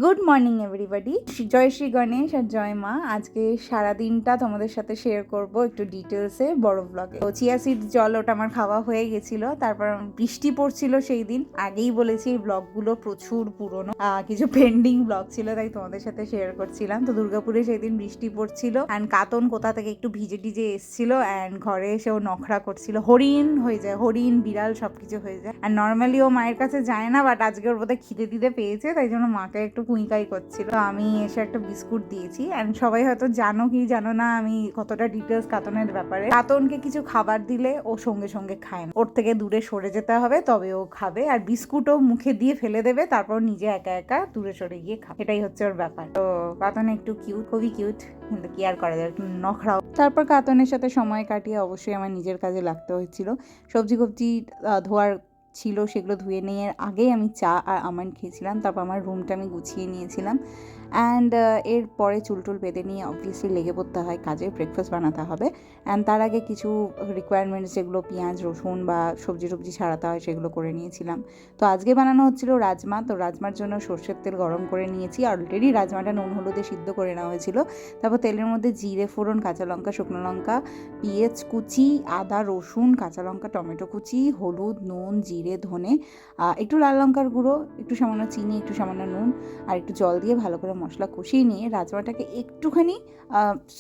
Good morning everybody. জয় শ্রী গণেশ আর জয় মা। আজকে সারাদিনটা তোমাদের সাথে শেয়ার করব একটু ডিটেলসে বড় ব্লগে। তো চিয়া সিড জল ওটা আমার খাওয়া হয়ে গেছিল, তারপর বৃষ্টি পড়ছিল সেই দিন। আগেই বলেছি এই ব্লগগুলো প্রচুর পুরনো, কিছু পেন্ডিং ব্লগ ছিল, তাই তোমাদের সাথে শেয়ার করছিলাম। তো দুর্গাপুরে সেই দিন বৃষ্টি পড়ছিল অ্যান্ড কাতন কোথা থেকে একটু ভিজে টিজে এসছিল অ্যান্ড ঘরে এসেও নখরা করছিল। হরিণ হয়ে যায়, হরিণ বিড়াল সবকিছু হয়ে যায়। আর নর্মালি ও মায়ের কাছে যায় না, বাট আজকে ওর বোধহয় খিদে দিতে পেয়েছে, তাই জন্য মাকে একটু কুইকাই করছিল। তো আমি এসে একটা বিস্কুট দিয়েছি অ্যান্ড সবাই হয়তো জানো কি জানো না আমি কতটা ডিটেলস কাতনের ব্যাপারে। কাতনকে কিছু খাবার দিলে ও সঙ্গে সঙ্গে খায় না, ওর থেকে দূরে সরে যেতে হবে তবে ও খাবে। আর বিস্কুটও মুখে দিয়ে ফেলে দেবে, তারপর নিজে একা একা দূরে সরে গিয়ে খাবে। এটাই হচ্ছে ওর ব্যাপার। তো কাতন একটু কিউট, খুবই কিউট, কিন্তু কি আর করা যায়, একটু নখরাও। তারপর কাতনের সাথে সময় কাটিয়ে অবশ্যই আমার নিজের কাজে লাগতে হয়েছিল। সবজি ধোয়ার ছিল, সেগুলো ধুয়ে নিয়ে আগেই আমি চা আর আমন্ড খেয়েছিলাম। তারপর আমার রুমটা আমি গুছিয়ে নিয়েছিলাম অ্যান্ড এরপরে চুলটুল বেঁধে নিয়ে অবভিয়াসলি লেগে পড়তে হয় কাজে, ব্রেকফাস্ট বানাতে হবে। অ্যান্ড তার আগে কিছু রিকোয়ারমেন্টস, যেগুলো পেঁয়াজ রসুন বা সবজি ছাড়াতে হয়, সেগুলো করে নিয়েছিলাম। তো আজকে বানানো হচ্ছিল রাজমা। তো রাজমার জন্য সর্ষের তেল গরম করে নিয়েছি। অলরেডি রাজমাটা নুন হলুদে সিদ্ধ করে নেওয়া হয়েছিল। তারপর তেলের মধ্যে জিরে ফোড়ন, কাঁচা লঙ্কা, শুকনো লঙ্কা, পেঁয়াজ কুচি, আদা রসুন, কাঁচা লঙ্কা, টমেটো কুচি, হলুদ, নুন, জিরে, ধনে, একটু লাল লঙ্কার গুঁড়ো, একটু সামান্য চিনি, একটু সামান্য নুন আর একটু জল দিয়ে ভালো করে মশলা কষিয়ে নিয়ে রাজমাটাকে একটুখানি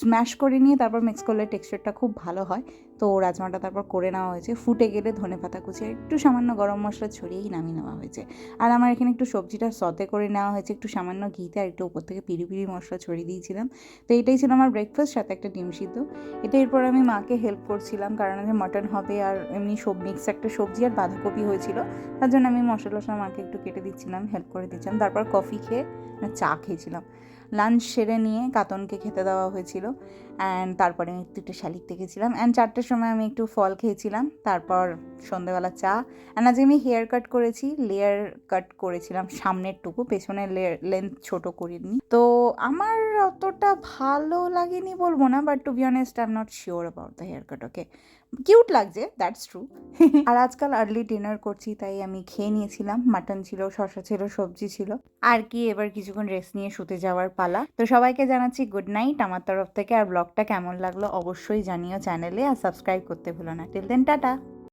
স্ম্যাশ করে নিয়ে তারপর মিক্স করলে টেক্সচারটা খুব ভালো হয়। তো রাজমাটা তারপর করে নেওয়া হয়েছে। ফুটে গেলে ধনে পাতা কুচি একটু সামান্য গরম মশলা ছড়িয়েই নামিয়ে নেওয়া হয়েছে। আর আমার এখানে একটু সবজিটা সতে করে নেওয়া হয়েছে একটু সামান্য ঘিতে, আর একটু উপর থেকে পিরি পিরি মশলা ছড়িয়ে দিয়েছিলাম। তো এইটাই ছিল আমার ব্রেকফাস্ট, সাথে একটা ডিম সিদ্ধ। এটা এরপর আমি মাকে হেল্প করছিলাম, কারণ আমি মাটন হবে আর এমনি মিক্স একটা সবজি আর বাঁধাকপি হয়েছিল, তার জন্য আমি মশলা মাকে একটু কেটে দিচ্ছিলাম, হেল্প করে দিচ্ছিলাম। তারপর কফি খেয়ে চা খেয়েছিলাম। লাঞ্চ সেরে নিয়ে কাতনকে খেতে দেওয়া হয়েছিল অ্যান্ড তারপরে আমি একটু শালিক দেখেছিলাম অ্যান্ড 4টের সময় আমি একটু ফল খেয়েছিলাম। তারপর সন্ধ্যেবেলা চা। অ্যান্ড আজকে আমি হেয়ার কাট করেছি, লেয়ার কাট করেছিলাম সামনের টুকু, পেছনের লেন্থ ছোট করিনি। তো আমার অতটা ভালো লাগেনি বলবো না, but to be honest I am not sure about the haircut. Okay, cute লাগছে, দ্যাটস ট্রু। আর আজকাল আর্লি ডিনার করছি, তাই আমি খেয়ে নিয়েছিলাম। মাটন ছিল, শসা ছিল, সবজি ছিল। আর কি, এবার কিছুক্ষণ রেস্ট নিয়ে শুতে যাওয়ার পালা। তো সবাইকে জানাচ্ছি গুড নাইট আমার তরফ থেকে। আর ব্লগটা কেমন লাগলো অবশ্যই জানিও চ্যানেলে, আর সাবস্ক্রাইব করতে ভুলো না। Till then tata.